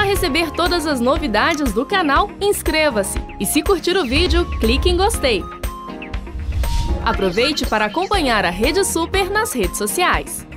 receber todas as novidades do canal, inscreva-se e se curtir o vídeo, clique em gostei. Aproveite para acompanhar a Rede Super nas redes sociais.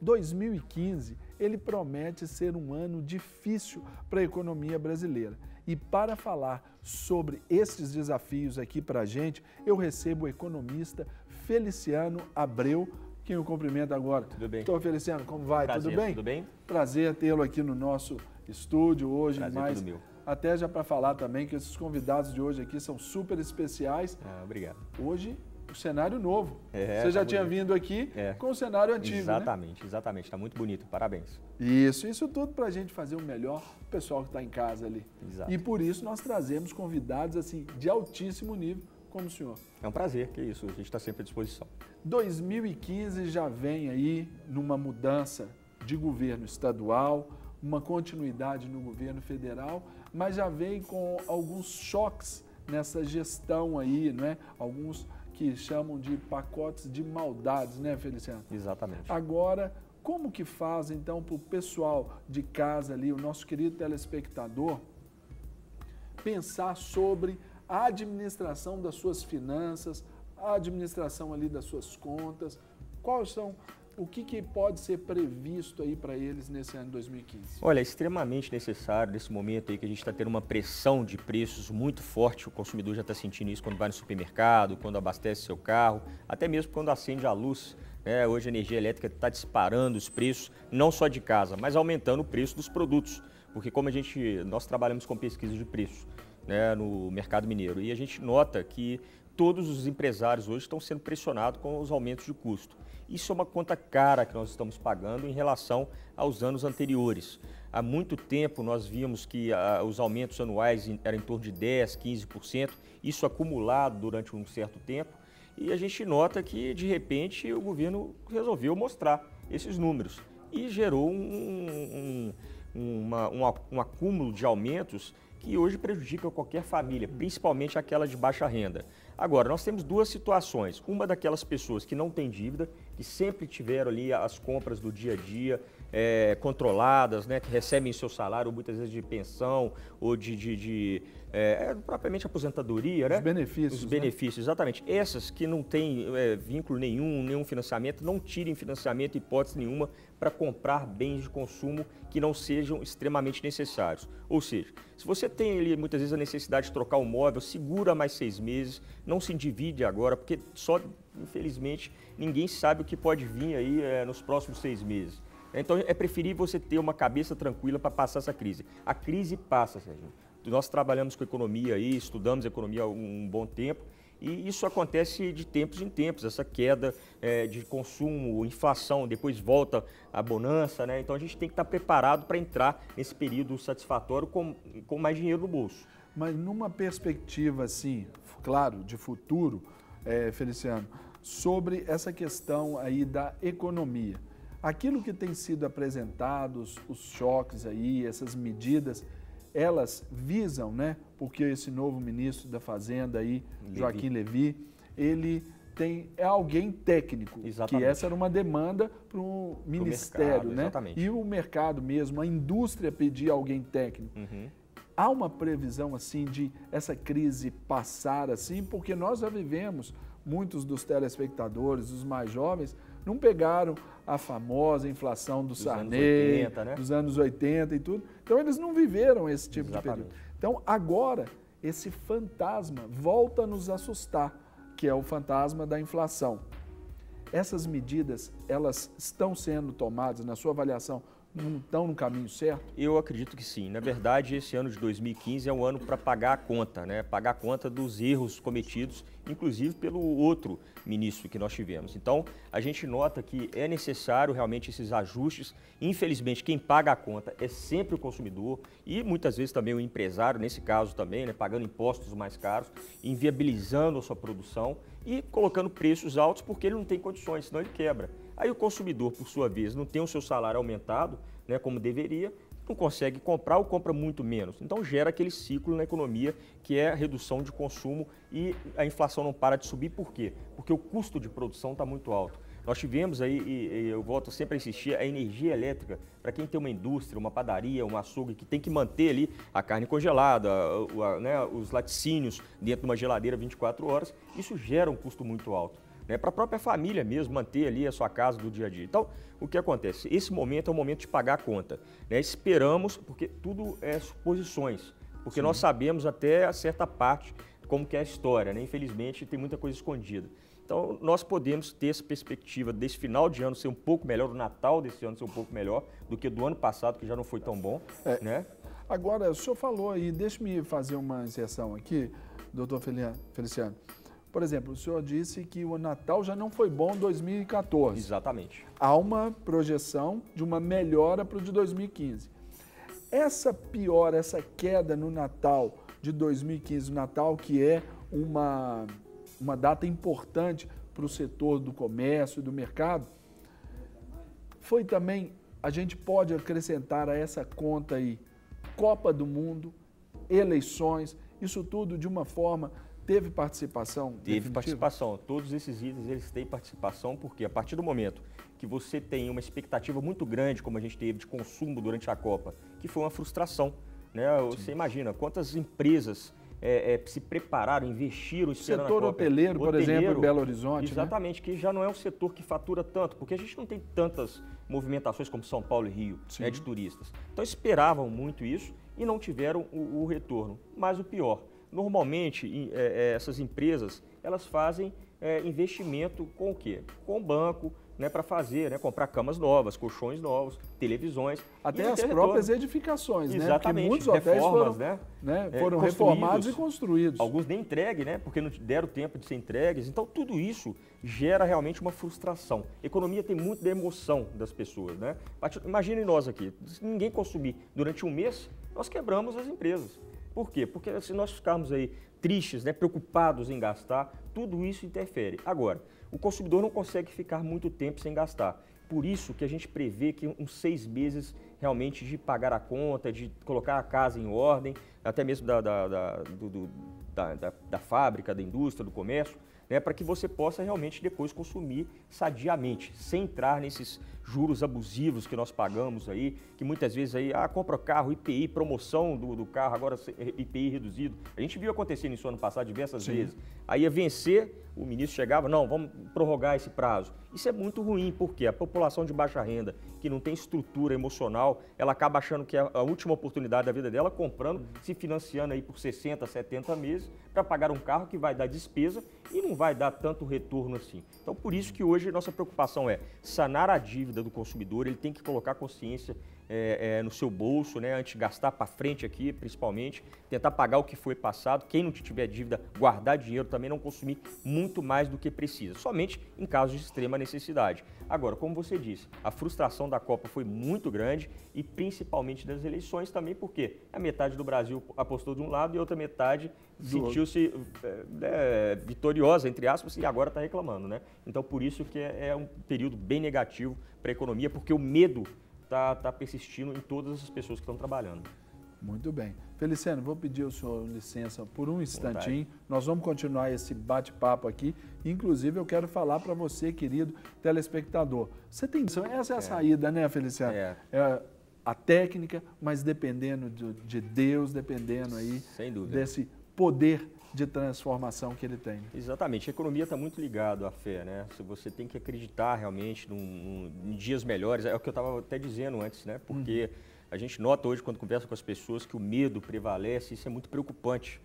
2015, ele promete ser um ano difícil para a economia brasileira. E para falar sobre esses desafios aqui para a gente, eu recebo o economista Feliciano Abreu, quem eu cumprimento agora. Tudo bem. Doutor Feliciano, como vai? Prazer, tudo bem? Tudo bem? Prazer tê-lo aqui no nosso estúdio hoje. Prazer, mas tudo meu. até já para falar também que esses convidados de hoje aqui são super especiais. Obrigado. Hoje, o cenário novo. Você já tinha vindo aqui com o cenário antigo, Exatamente, né? Exatamente. Está muito bonito. Parabéns. Isso tudo para a gente fazer o melhor pro pessoal que está em casa ali. Exato. E por isso nós trazemos convidados assim de altíssimo nível, como o senhor. É um prazer, que isso. A gente está sempre à disposição. 2015 já vem aí numa mudança de governo estadual, uma continuidade no governo federal, mas já vem com alguns choques nessa gestão aí, né? Alguns que chamam de pacotes de maldades, né, Feliciano? Exatamente. Agora, como que faz, então, para o pessoal de casa ali, o nosso querido telespectador, pensar sobre a administração das suas finanças, a administração ali das suas contas, quais são, o que pode ser previsto aí para eles nesse ano 2015? Olha, é extremamente necessário nesse momento aí que a gente está tendo uma pressão de preços muito forte, o consumidor já está sentindo isso quando vai no supermercado, quando abastece seu carro, até mesmo quando acende a luz. Hoje a energia elétrica está disparando os preços, não só de casa, mas aumentando o preço dos produtos, porque como nós trabalhamos com pesquisa de preço, né, no mercado mineiro, e a gente nota que todos os empresários hoje estão sendo pressionados com os aumentos de custo. Isso é uma conta cara que nós estamos pagando em relação aos anos anteriores. Há muito tempo nós vimos que os aumentos anuais eram em torno de 10%, 15%, isso acumulado durante um certo tempo, e a gente nota que, de repente, o governo resolveu mostrar esses números e gerou um acúmulo de aumentos que hoje prejudica qualquer família, principalmente aquela de baixa renda. Agora, nós temos duas situações. Uma daquelas pessoas que não têm dívida, que sempre tiveram ali as compras do dia a dia controladas, né, que recebem seu salário, muitas vezes de pensão ou propriamente aposentadoria, né? Os benefícios. Os benefícios, exatamente. Essas que não têm vínculo nenhum financiamento, não tirem financiamento, hipótese nenhuma, para comprar bens de consumo que não sejam extremamente necessários. Ou seja, se você tem ali muitas vezes a necessidade de trocar um móvel, segura mais 6 meses, não se endivide agora, porque só, infelizmente, ninguém sabe o que pode vir aí nos próximos 6 meses. Então é preferível você ter uma cabeça tranquila para passar essa crise. A crise passa, Sérgio. Nós trabalhamos com economia aí, estudamos economia há um bom tempo e isso acontece de tempos em tempos, essa queda de consumo, inflação, depois volta a bonança, né? Então a gente tem que estar preparado para entrar nesse período satisfatório com mais dinheiro no bolso. Mas numa perspectiva assim, claro, de futuro, Feliciano, sobre essa questão aí da economia, aquilo que tem sido apresentado, os choques aí, essas medidas, elas visam, né? Porque esse novo ministro da Fazenda aí, Joaquim Levy, ele é alguém técnico, exatamente, que essa era uma demanda para o ministério, mercado, né? Exatamente. E o mercado mesmo, a indústria pedia alguém técnico. Uhum. Há uma previsão assim de essa crise passar assim, porque nós já vivemos, muitos dos telespectadores, os mais jovens, não pegaram a famosa inflação do Sarney, dos anos 80 e tudo. Então, eles não viveram esse tipo de período. Então, agora, esse fantasma volta a nos assustar, que é o fantasma da inflação. Essas medidas, elas estão sendo tomadas, na sua avaliação, não estão no caminho certo? Eu acredito que sim. Na verdade, esse ano de 2015 é um ano para pagar a conta, né? Pagar a conta dos erros cometidos, inclusive pelo outro ministro que nós tivemos. Então, a gente nota que é necessário realmente esses ajustes. Infelizmente, quem paga a conta é sempre o consumidor e muitas vezes também o empresário, nesse caso também, né? Pagando impostos mais caros, inviabilizando a sua produção e colocando preços altos porque ele não tem condições, senão ele quebra. Aí o consumidor, por sua vez, não tem o seu salário aumentado, né, como deveria, não consegue comprar ou compra muito menos. Então gera aquele ciclo na economia que é a redução de consumo e a inflação não para de subir. Por quê? Porque o custo de produção está muito alto. Nós tivemos aí, e eu volto sempre a insistir, a energia elétrica, para quem tem uma indústria, uma padaria, um açougue, que tem que manter ali a carne congelada, né, os laticínios dentro de uma geladeira 24 horas, isso gera um custo muito alto. Né, para a própria família mesmo, manter ali a sua casa do dia a dia. Então, o que acontece? Esse momento é o momento de pagar a conta. Né? Esperamos, porque tudo é suposições, porque nós sabemos até a certa parte como que é a história, né? Infelizmente tem muita coisa escondida. Então, nós podemos ter essa perspectiva desse final de ano ser um pouco melhor, o Natal desse ano ser um pouco melhor do que do ano passado, que já não foi tão bom. Né? Agora, o senhor falou aí, deixe-me fazer uma inserção aqui, doutor Feliciano. Por exemplo, o senhor disse que o Natal já não foi bom em 2014. Exatamente. Há uma projeção de uma melhora para o de 2015. Essa piora, essa queda no Natal de 2015, o Natal que é uma data importante para o setor do comércio e do mercado, foi também, a gente pode acrescentar a essa conta aí, Copa do Mundo, eleições, isso tudo de uma forma... Teve participação? Teve participação. Todos esses itens eles têm participação, porque a partir do momento que você tem uma expectativa muito grande, como a gente teve de consumo durante a Copa, que foi uma frustração. Né? Você imagina quantas empresas se prepararam, investiram esperando a Copa. Setor hoteleiro, por exemplo, em Belo Horizonte. Exatamente, né? Que já não é um setor que fatura tanto, porque a gente não tem tantas movimentações como São Paulo e Rio, né, de turistas. Então esperavam muito isso e não tiveram o retorno. Mas o pior, normalmente, essas empresas, elas fazem investimento com o quê? Com o banco, né, para fazer, né, comprar camas novas, colchões novos, televisões. Até as próprias edificações, né? Exatamente, muitos hotéis reformas, foram reformados e construídos. Alguns nem entregues, né, porque não deram tempo de ser entregues. Então, tudo isso gera realmente uma frustração. Economia tem muito da emoção das pessoas, né? Imaginem nós aqui, se ninguém consumir durante um mês, nós quebramos as empresas. Por quê? Porque se nós ficarmos aí tristes, né, preocupados em gastar, tudo isso interfere. Agora, o consumidor não consegue ficar muito tempo sem gastar. Por isso que a gente prevê que uns 6 meses realmente de pagar a conta, de colocar a casa em ordem, até mesmo da fábrica, da indústria, do comércio, né, para que você possa realmente depois consumir sadiamente, sem entrar nesses juros abusivos que nós pagamos aí, que muitas vezes aí, compra carro, IPI, promoção do carro, agora IPI reduzido. A gente viu acontecendo isso ano passado diversas vezes. Aí ia vencer, o ministro chegava, não, vamos prorrogar esse prazo. Isso é muito ruim, porque a população de baixa renda, que não tem estrutura emocional, ela acaba achando que é a última oportunidade da vida dela, comprando, se financiando aí por 60, 70 meses, para pagar um carro que vai dar despesa e não vai dar tanto retorno assim. Então, por isso que hoje nossa preocupação é sanar a dívida do consumidor, ele tem que colocar consciência no seu bolso, né, antes de gastar para frente aqui, principalmente, tentar pagar o que foi passado, quem não tiver dívida, guardar dinheiro, também não consumir muito mais do que precisa, somente em casos de extrema necessidade. Agora, como você disse, a frustração da Copa foi muito grande e principalmente das eleições também, porque a metade do Brasil apostou de um lado e a outra metade sentiu-se vitoriosa, entre aspas, e agora está reclamando, né? Então, por isso que é um período bem negativo para a economia, porque o medo está persistindo em todas as pessoas que estão trabalhando. Muito bem. Feliciano, vou pedir ao senhor licença por um instantinho. Nós vamos continuar esse bate-papo aqui. Inclusive, eu quero falar para você, querido telespectador. Você tem essa é a saída, né, Feliciano? É a técnica, mas dependendo de Deus, dependendo aí desse poder de transformação que ele tem. Exatamente. A economia está muito ligada à fé, né? Se você tem que acreditar realmente em dias melhores, é o que eu estava até dizendo antes, né? Porque a gente nota hoje, quando conversa com as pessoas, que o medo prevalece, isso é muito preocupante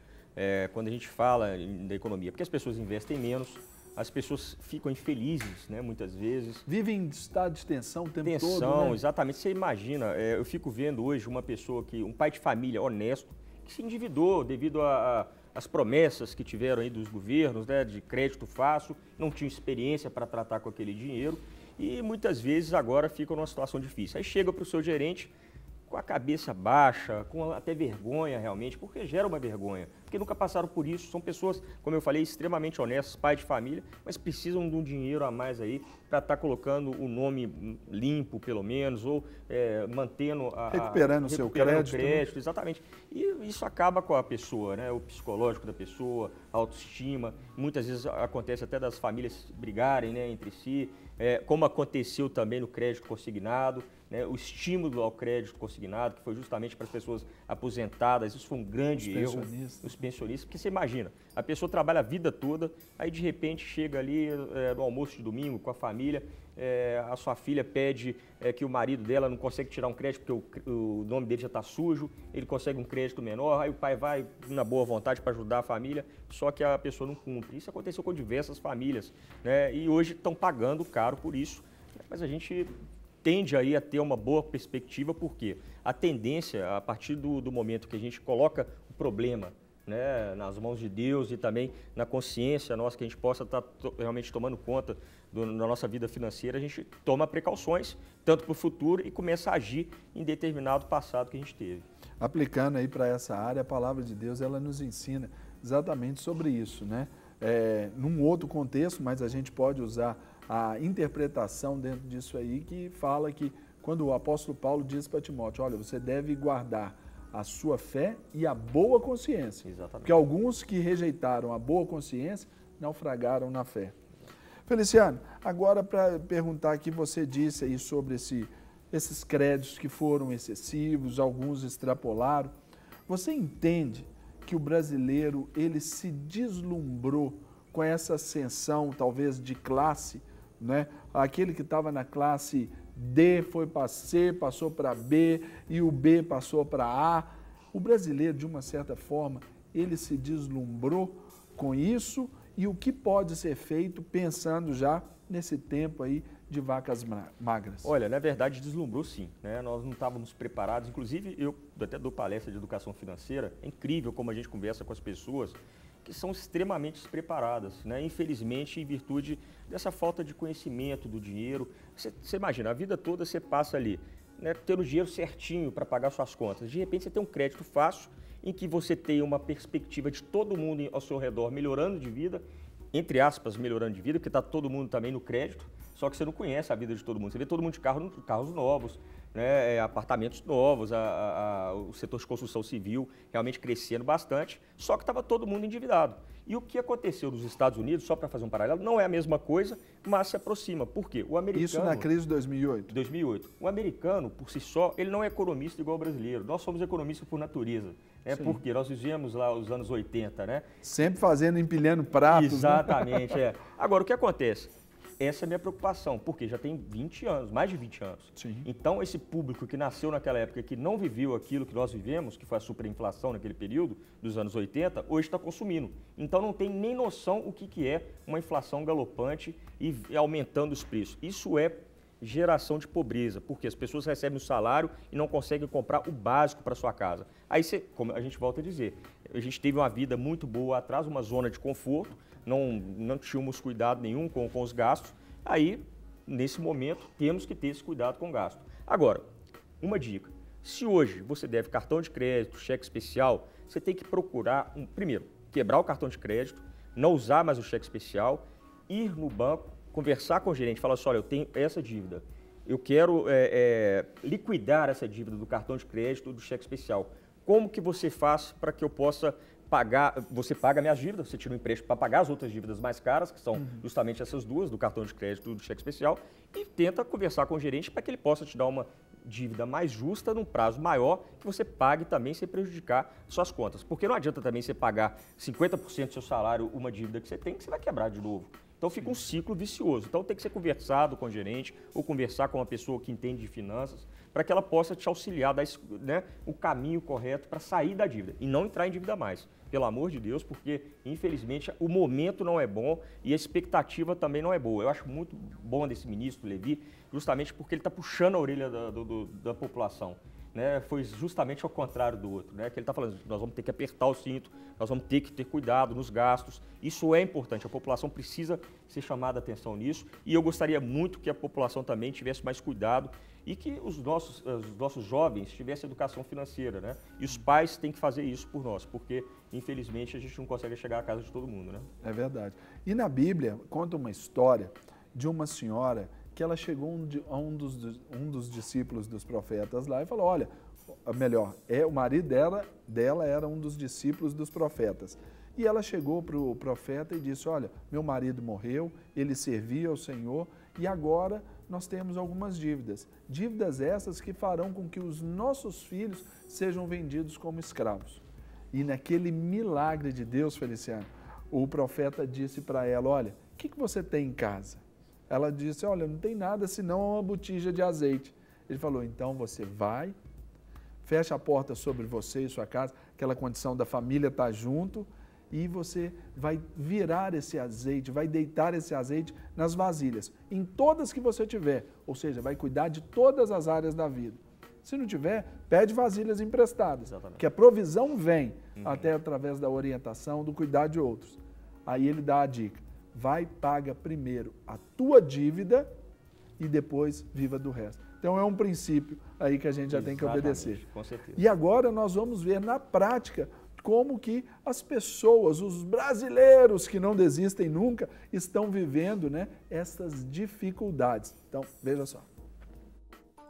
quando a gente fala da economia, porque as pessoas investem menos, as pessoas ficam infelizes, né, muitas vezes. Vivem em estado de tensão o tempo todo, Tensão, né? exatamente. Você imagina, eu fico vendo hoje uma pessoa um pai de família honesto, que se endividou devido as promessas que tiveram aí dos governos, né, de crédito fácil, não tinham experiência para tratar com aquele dinheiro e muitas vezes agora ficam numa situação difícil. Aí chega para o seu gerente com a cabeça baixa, com até vergonha realmente, porque gera uma vergonha, porque nunca passaram por isso, são pessoas, como eu falei, extremamente honestas, pais de família, mas precisam de um dinheiro a mais aí para estar colocando o nome limpo, pelo menos, ou mantendo recuperando o seu crédito. Exatamente. E isso acaba com a pessoa, né? O psicológico da pessoa, a autoestima, muitas vezes acontece até das famílias brigarem, né, entre si, como aconteceu também no crédito consignado, né, o estímulo ao crédito consignado, que foi justamente para as pessoas aposentadas, isso foi um grande erro. Os pensionistas, porque você imagina, a pessoa trabalha a vida toda, aí de repente chega ali no almoço de domingo com a família, a sua filha pede que o marido dela não consegue tirar um crédito porque o nome dele já está sujo, ele consegue um crédito menor, aí o pai vai na boa vontade para ajudar a família, só que a pessoa não cumpre. Isso aconteceu com diversas famílias, né, e hoje estão pagando caro por isso, mas a gente tende aí a ter uma boa perspectiva, porque a tendência, a partir do momento que a gente coloca o problema, né, nas mãos de Deus e também na consciência nossa, que a gente possa estar realmente tomando conta da nossa vida financeira, a gente toma precauções, tanto para o futuro, e começa a agir em determinado passado que a gente teve. Aplicando aí para essa área, a palavra de Deus, ela nos ensina exatamente sobre isso, né? Num outro contexto, mas a gente pode usar a interpretação dentro disso aí, que fala que quando o apóstolo Paulo diz para Timóteo, olha, você deve guardar a sua fé e a boa consciência. Exatamente. Porque alguns que rejeitaram a boa consciência naufragaram na fé. Feliciano, agora para perguntar aqui, você disse aí sobre esses créditos que foram excessivos, alguns extrapolaram. Você entende que o brasileiro ele se deslumbrou com essa ascensão, talvez, de classe, né? Aquele que estava na classe D foi para C, passou para B e o B passou para A. O brasileiro, de uma certa forma, ele se deslumbrou com isso, e o que pode ser feito pensando já nesse tempo aí de vacas magras? Olha, na verdade deslumbrou sim, né? Nós não estávamos preparados, inclusive eu até dou palestra de educação financeira, é incrível como a gente conversa com as pessoas que são extremamente despreparadas, né? Infelizmente, em virtude dessa falta de conhecimento do dinheiro. Você imagina, a vida toda você passa ali, né, tendo o dinheiro certinho para pagar suas contas. De repente você tem um crédito fácil, em que você tem uma perspectiva de todo mundo ao seu redor melhorando de vida, entre aspas, melhorando de vida, porque está todo mundo também no crédito, só que você não conhece a vida de todo mundo. Você vê todo mundo de carros novos, né, apartamentos novos, o setor de construção civil realmente crescendo bastante, só que estava todo mundo endividado. E o que aconteceu nos Estados Unidos, só para fazer um paralelo, não é a mesma coisa, mas se aproxima. Por quê? O americano, isso na crise de 2008? 2008. O americano, por si só, ele não é economista igual o brasileiro. Nós somos economistas por natureza. Porque nós vivemos lá os anos 80, né? Sempre fazendo, empilhando pratos. Exatamente, né? Agora, o que acontece? Essa é a minha preocupação, porque já tem 20 anos, mais de 20 anos. Sim. Então, esse público que nasceu naquela época, que não viveu aquilo que nós vivemos, que foi a superinflação naquele período, dos anos 80, hoje está consumindo. Então, não tem nem noção o que é uma inflação galopante e aumentando os preços. Isso é geração de pobreza, porque as pessoas recebem o salário e não conseguem comprar o básico para sua casa. Aí, como a gente volta a dizer, a gente teve uma vida muito boa atrás, uma zona de conforto, não tínhamos cuidado nenhum com os gastos. Aí, nesse momento, temos que ter esse cuidado com o gasto. Agora, uma dica, se hoje você deve cartão de crédito, cheque especial, você tem que procurar, primeiro, quebrar o cartão de crédito, não usar mais o cheque especial, ir no banco, conversar com o gerente, falar assim, olha, eu tenho essa dívida, eu quero liquidar essa dívida do cartão de crédito, do cheque especial. Como que você faz para que eu possa pagar, você paga minhas dívidas, você tira um empréstimo para pagar as outras dívidas mais caras, que são justamente essas duas, do cartão de crédito e do cheque especial, e tenta conversar com o gerente para que ele possa te dar uma dívida mais justa, num prazo maior, que você pague também sem prejudicar suas contas. Porque não adianta também você pagar 50% do seu salário uma dívida que você tem, que você vai quebrar de novo. Então fica um ciclo vicioso. Então tem que ser conversado com o gerente ou conversar com uma pessoa que entende de finanças para que ela possa te auxiliar, dar o caminho correto para sair da dívida e não entrar em dívida mais. Pelo amor de Deus, porque infelizmente o momento não é bom e a expectativa também não é boa. Eu acho muito bom desse ministro Levi, justamente porque ele está puxando a orelha da população. Né, foi justamente ao contrário do outro, né, que ele está falando, nós vamos ter que apertar o cinto, nós vamos ter que ter cuidado nos gastos, isso é importante, a população precisa ser chamada a atenção nisso e eu gostaria muito que a população também tivesse mais cuidado e que os nossos jovens tivessem educação financeira, né, e os pais têm que fazer isso por nós, porque infelizmente a gente não consegue chegar à casa de todo mundo. Né? É verdade. E na Bíblia conta uma história de uma senhora que ela chegou a um dos discípulos dos profetas lá e falou, olha, o marido dela era um dos discípulos dos profetas. E ela chegou para o profeta e disse, olha, meu marido morreu, ele servia ao Senhor E agora nós temos algumas dívidas. Dívidas essas que farão com que os nossos filhos sejam vendidos como escravos. E naquele milagre de Deus, Feliciano, o profeta disse para ela, olha, o que você tem em casa? Ela disse, olha, não tem nada senão uma botija de azeite. Ele falou, então você vai, fecha a porta sobre você e sua casa, aquela condição da família estar junto, e você vai virar esse azeite, vai deitar esse azeite nas vasilhas, em todas que você tiver, ou seja, vai cuidar de todas as áreas da vida. Se não tiver, pede vasilhas emprestadas, Exatamente. que a provisão vem até através da orientação, do cuidar de outros. Aí ele dá a dica, vai, paga primeiro a tua dívida e depois viva do resto. Então é um princípio aí que a gente já tem que obedecer. Com certeza. E agora nós vamos ver na prática como que as pessoas, os brasileiros que não desistem nunca, estão vivendo, né, essas dificuldades. Então, veja só.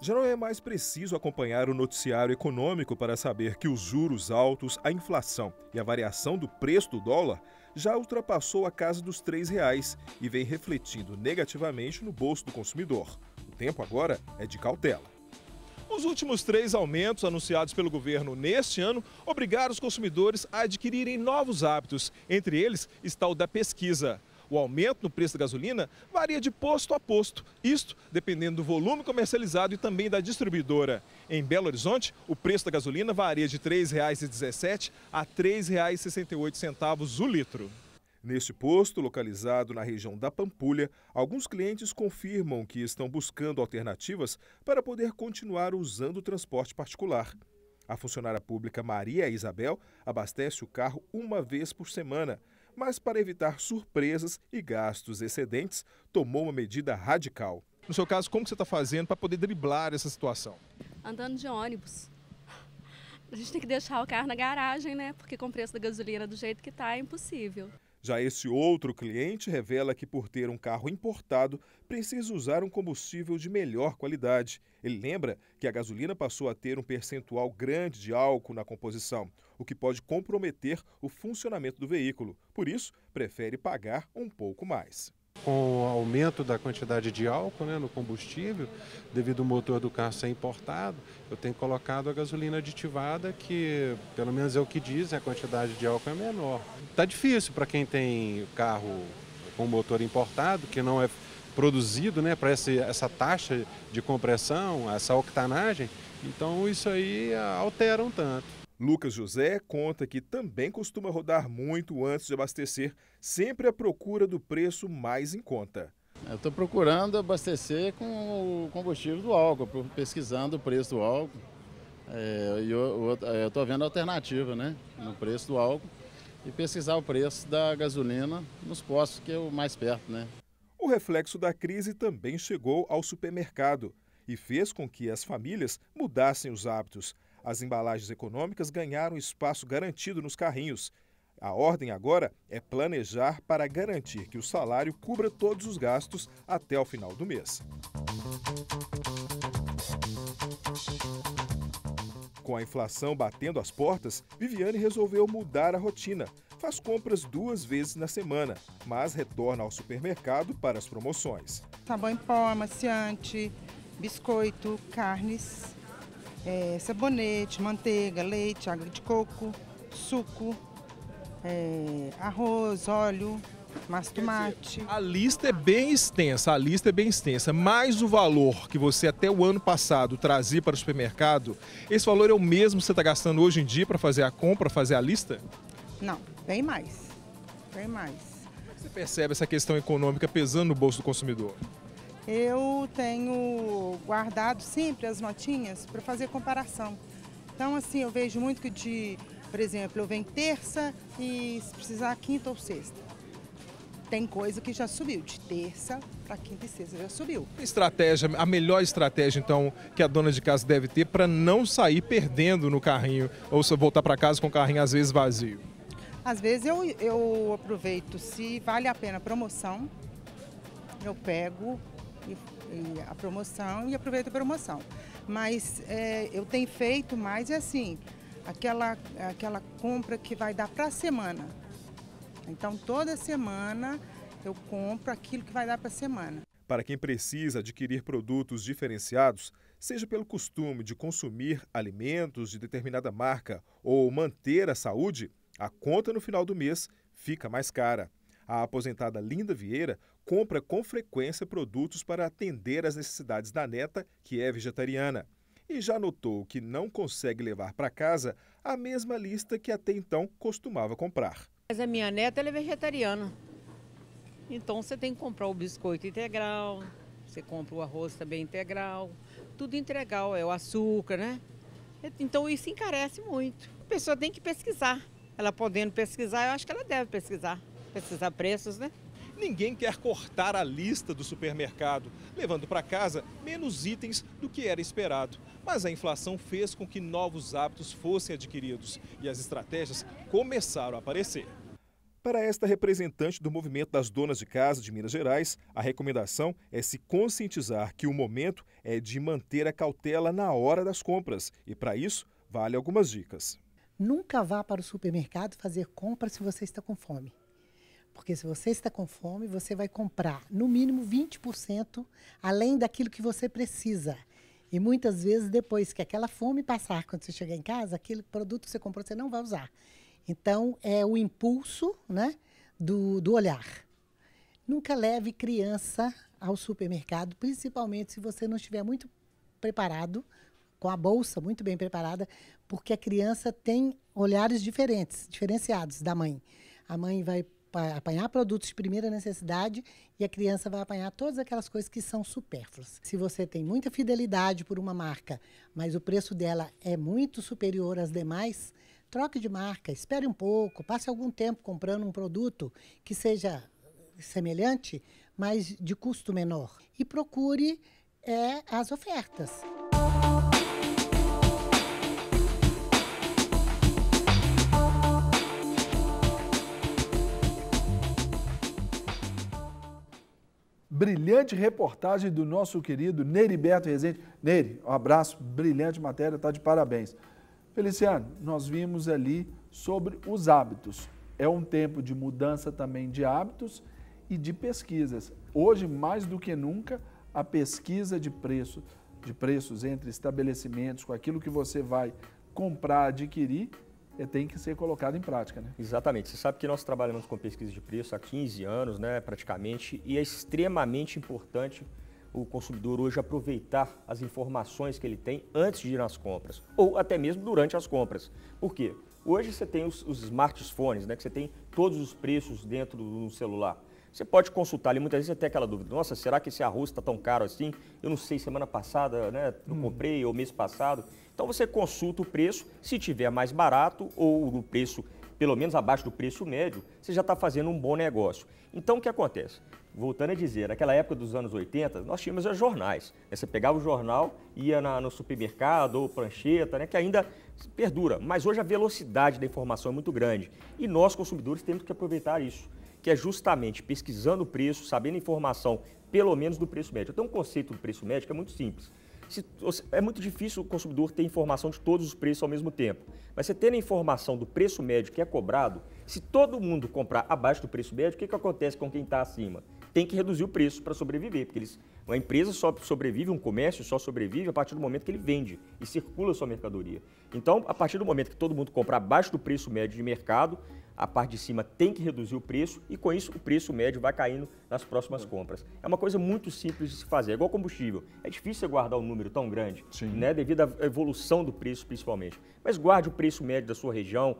Já não é mais preciso acompanhar o noticiário econômico para saber que os juros altos, a inflação e a variação do preço do dólar já ultrapassou a casa dos R$3 e vem refletindo negativamente no bolso do consumidor. O tempo agora é de cautela. Os últimos 3 aumentos anunciados pelo governo neste ano obrigaram os consumidores a adquirirem novos hábitos. Entre eles está o da pesquisa. O aumento no preço da gasolina varia de posto a posto, isto dependendo do volume comercializado e também da distribuidora. Em Belo Horizonte, o preço da gasolina varia de R$ 3,17 a R$ 3,68 o litro. Neste posto, localizado na região da Pampulha, alguns clientes confirmam que estão buscando alternativas para poder continuar usando o transporte particular. A funcionária pública Maria Isabel abastece o carro uma vez por semana, mas para evitar surpresas e gastos excedentes, tomou uma medida radical. No seu caso, como você está fazendo para poder driblar essa situação? Andando de ônibus. A gente tem que deixar o carro na garagem, né? Porque com o preço da gasolina do jeito que está, é impossível. Já esse outro cliente revela que, por ter um carro importado, precisa usar um combustível de melhor qualidade. Ele lembra que a gasolina passou a ter um percentual grande de álcool na composição, o que pode comprometer o funcionamento do veículo. Por isso, prefere pagar um pouco mais. Com o aumento da quantidade de álcool, né, no combustível, devido ao motor do carro ser importado, eu tenho colocado a gasolina aditivada, que pelo menos é o que dizem, a quantidade de álcool é menor. Está difícil para quem tem carro com motor importado, que não é produzido, né, para essa taxa de compressão, essa octanagem, então isso aí altera um tanto. Lucas José conta que também costuma rodar muito antes de abastecer, sempre à procura do preço mais em conta. Eu estou procurando abastecer com o combustível do álcool, pesquisando o preço do álcool. Eu estou vendo a alternativa, né, no preço do álcool e pesquisar o preço da gasolina nos postos que é o mais perto, né. O reflexo da crise também chegou ao supermercado e fez com que as famílias mudassem os hábitos. As embalagens econômicas ganharam espaço garantido nos carrinhos. A ordem agora é planejar para garantir que o salário cubra todos os gastos até o final do mês. Com a inflação batendo as portas, Viviane resolveu mudar a rotina. Faz compras 2 vezes na semana, mas retorna ao supermercado para as promoções. Sabão em pó, amaciante, biscoito, carnes, sabonete, manteiga, leite, água de coco, suco, arroz, óleo, massa de tomate. A lista é bem extensa, mas o valor que você até o ano passado trazia para o supermercado, esse valor é o mesmo que você está gastando hoje em dia para fazer a compra, fazer a lista? Não, bem mais, bem mais. Como você percebe essa questão econômica pesando no bolso do consumidor? Eu tenho guardado sempre as notinhas para fazer comparação. Então, assim, eu vejo muito que por exemplo, eu venho terça e se precisar quinta ou sexta. Tem coisa que já subiu, de terça para quinta e sexta já subiu. A melhor estratégia, então, que a dona de casa deve ter para não sair perdendo no carrinho ou se voltar para casa com o carrinho às vezes vazio? Às vezes eu aproveito, se vale a pena a promoção, eu pego a promoção e aproveito a promoção. Mas eu tenho feito mais assim, aquela compra que vai dar para a semana. Então toda semana eu compro aquilo que vai dar para a semana. Para quem precisa adquirir produtos diferenciados, seja pelo costume de consumir alimentos de determinada marca ou manter a saúde, a conta no final do mês fica mais cara. A aposentada Linda Vieira compra com frequência produtos para atender às necessidades da neta, que é vegetariana. E já notou que não consegue levar para casa a mesma lista que até então costumava comprar. Mas a minha neta ela é vegetariana. Então você tem que comprar o biscoito integral, você compra o arroz também integral, tudo integral, é o açúcar, né? Então isso encarece muito. A pessoa tem que pesquisar. Ela podendo pesquisar, eu acho que ela deve pesquisar preços, né? Ninguém quer cortar a lista do supermercado, levando para casa menos itens do que era esperado. Mas a inflação fez com que novos hábitos fossem adquiridos e as estratégias começaram a aparecer. Para esta representante do movimento das donas de casa de Minas Gerais, a recomendação é se conscientizar que o momento é de manter a cautela na hora das compras. E para isso, vale algumas dicas. Nunca vá para o supermercado fazer compras se você está com fome. Porque se você está com fome, você vai comprar no mínimo 20% além daquilo que você precisa. E muitas vezes, depois que aquela fome passar, quando você chegar em casa, aquele produto que você comprou, você não vai usar. Então, é o impulso, né, do olhar. Nunca leve criança ao supermercado, principalmente se você não estiver muito preparado, com a bolsa muito bem preparada, porque a criança tem olhares diferenciados da mãe. A mãe vai apanhar produtos de primeira necessidade e a criança vai apanhar todas aquelas coisas que são supérfluas. Se você tem muita fidelidade por uma marca, mas o preço dela é muito superior às demais, troque de marca, espere um pouco, passe algum tempo comprando um produto que seja semelhante, mas de custo menor. E procure as ofertas. Brilhante reportagem do nosso querido Neriberto Rezende. Neri, um abraço, brilhante matéria, está de parabéns. Feliciano, nós vimos ali sobre os hábitos. É um tempo de mudança também de hábitos e de pesquisas. Hoje, mais do que nunca, a pesquisa de preços entre estabelecimentos, com aquilo que você vai comprar, adquirir, tem que ser colocado em prática, né? Exatamente. Você sabe que nós trabalhamos com pesquisa de preço há 15 anos, né, praticamente, e é extremamente importante o consumidor hoje aproveitar as informações que ele tem antes de ir nas compras, ou até mesmo durante as compras. Por quê? Hoje você tem os smartphones, né, que você tem todos os preços dentro do celular. Você pode consultar ali, muitas vezes você tem aquela dúvida, nossa, será que esse arroz está tão caro assim? Eu não sei, semana passada, né, eu comprei, ou mês passado. Então você consulta o preço, se tiver mais barato ou o preço pelo menos abaixo do preço médio, você já está fazendo um bom negócio. Então o que acontece? Voltando a dizer, naquela época dos anos 80, nós tínhamos os jornais. Você pegava o jornal, ia no supermercado ou prancheta, né, que ainda perdura. Mas hoje a velocidade da informação é muito grande e nós, consumidores, temos que aproveitar isso, que é justamente pesquisando o preço, sabendo a informação, pelo menos do preço médio. Então, o conceito do preço médio é muito simples. É muito difícil o consumidor ter informação de todos os preços ao mesmo tempo. Mas você tendo a informação do preço médio que é cobrado, se todo mundo comprar abaixo do preço médio, o que acontece com quem está acima? Tem que reduzir o preço para sobreviver, porque uma empresa só sobrevive, um comércio só sobrevive a partir do momento que ele vende e circula a sua mercadoria. Então, a partir do momento que todo mundo comprar abaixo do preço médio de mercado, a parte de cima tem que reduzir o preço e com isso o preço médio vai caindo nas próximas compras. É uma coisa muito simples de se fazer, é igual combustível. É difícil você guardar um número tão grande, né, devido à evolução do preço principalmente. Mas guarde o preço médio da sua região.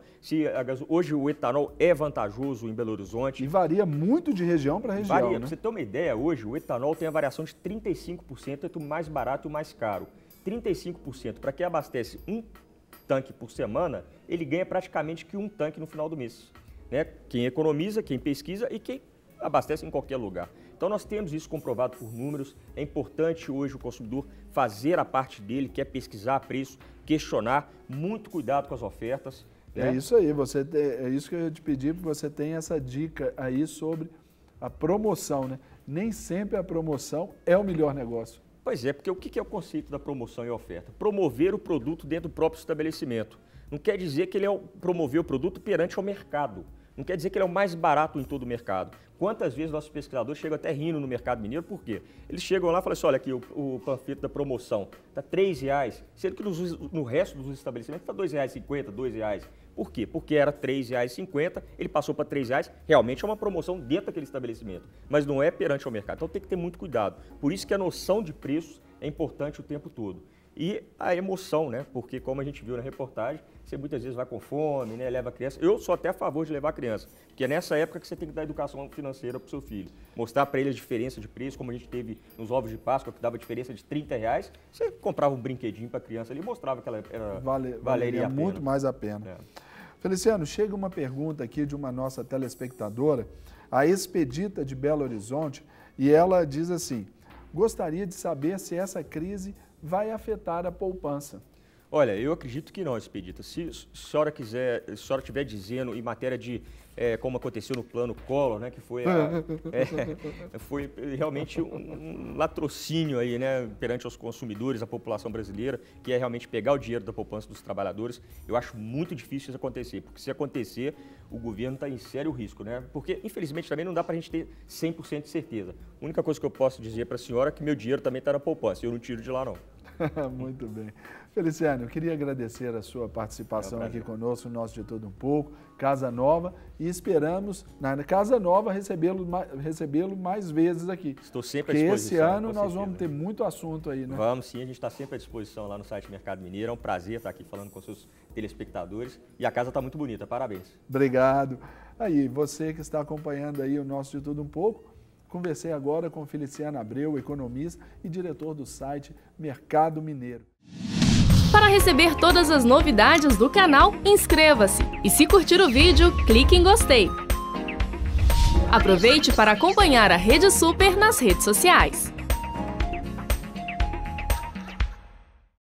Hoje o etanol é vantajoso em Belo Horizonte. E varia muito de região para região. Varia. Né? Para você ter uma ideia, hoje o etanol tem a variação de 35% entre o mais barato e o mais caro. 35%. Para quem abastece um tanque por semana, ele ganha praticamente que um tanque no final do mês. Né? Quem economiza, quem pesquisa e quem abastece em qualquer lugar. Então nós temos isso comprovado por números. É importante hoje o consumidor fazer a parte dele, que é pesquisar preço, questionar, muito cuidado com as ofertas. Né? É isso aí, é isso que eu ia te pedir, porque você tem essa dica aí sobre a promoção, né? Nem sempre a promoção é o melhor negócio. Pois é, porque o que é o conceito da promoção e oferta? Promover o produto dentro do próprio estabelecimento. Não quer dizer que ele é promover o produto perante ao mercado. Não quer dizer que ele é o mais barato em todo o mercado. Quantas vezes nossos pesquisadores chegam até rindo no mercado mineiro, por quê? Eles chegam lá e falam assim, olha aqui, o panfleto da promoção está R$3, sendo que no resto dos estabelecimentos está R$2,50, R$2. Por quê? Porque era R$3,50, ele passou para R$3, realmente é uma promoção dentro daquele estabelecimento, mas não é perante ao mercado. Então tem que ter muito cuidado. Por isso que a noção de preços é importante o tempo todo. E a emoção, né? Porque como a gente viu na reportagem, você muitas vezes vai com fome, né? Leva a criança. Eu sou até a favor de levar a criança, porque é nessa época que você tem que dar educação financeira para o seu filho. Mostrar para ele a diferença de preço, como a gente teve nos ovos de Páscoa, que dava diferença de R$30. Você comprava um brinquedinho para a criança ali e mostrava que ela valeria a pena. Muito mais a pena. É. Feliciano, chega uma pergunta aqui de uma nossa telespectadora, a Expedita de Belo Horizonte, e ela diz assim, gostaria de saber se essa crise vai afetar a poupança. Olha, eu acredito que não, Expedita. Se a senhora estiver dizendo em matéria de como aconteceu no plano Collor, né, que foi, foi realmente um latrocínio aí, né, perante os consumidores, a população brasileira, que é realmente pegar o dinheiro da poupança dos trabalhadores. Eu acho muito difícil isso acontecer, porque se acontecer, o governo está em sério risco, né? Porque, infelizmente, também não dá para a gente ter 100% de certeza. A única coisa que eu posso dizer para a senhora é que meu dinheiro também está na poupança, eu não tiro de lá, não. Muito bem. Feliciano, eu queria agradecer a sua participação aqui conosco no nosso De Tudo Um Pouco, Casa Nova, e esperamos, na Casa Nova, recebê-lo mais vezes aqui. Estou sempre à disposição. Porque esse ano nós vamos ter muito assunto aí, né? Vamos sim, a gente está sempre à disposição lá no site Mercado Mineiro. É um prazer estar aqui falando com seus telespectadores e a casa está muito bonita, parabéns. Obrigado. Aí, você que está acompanhando aí o nosso De Tudo Um Pouco, conversei agora com Feliciano Abreu, economista e diretor do site Mercado Mineiro. Para receber todas as novidades do canal, inscreva-se e se curtir o vídeo, clique em gostei. Aproveite para acompanhar a Rede Super nas redes sociais.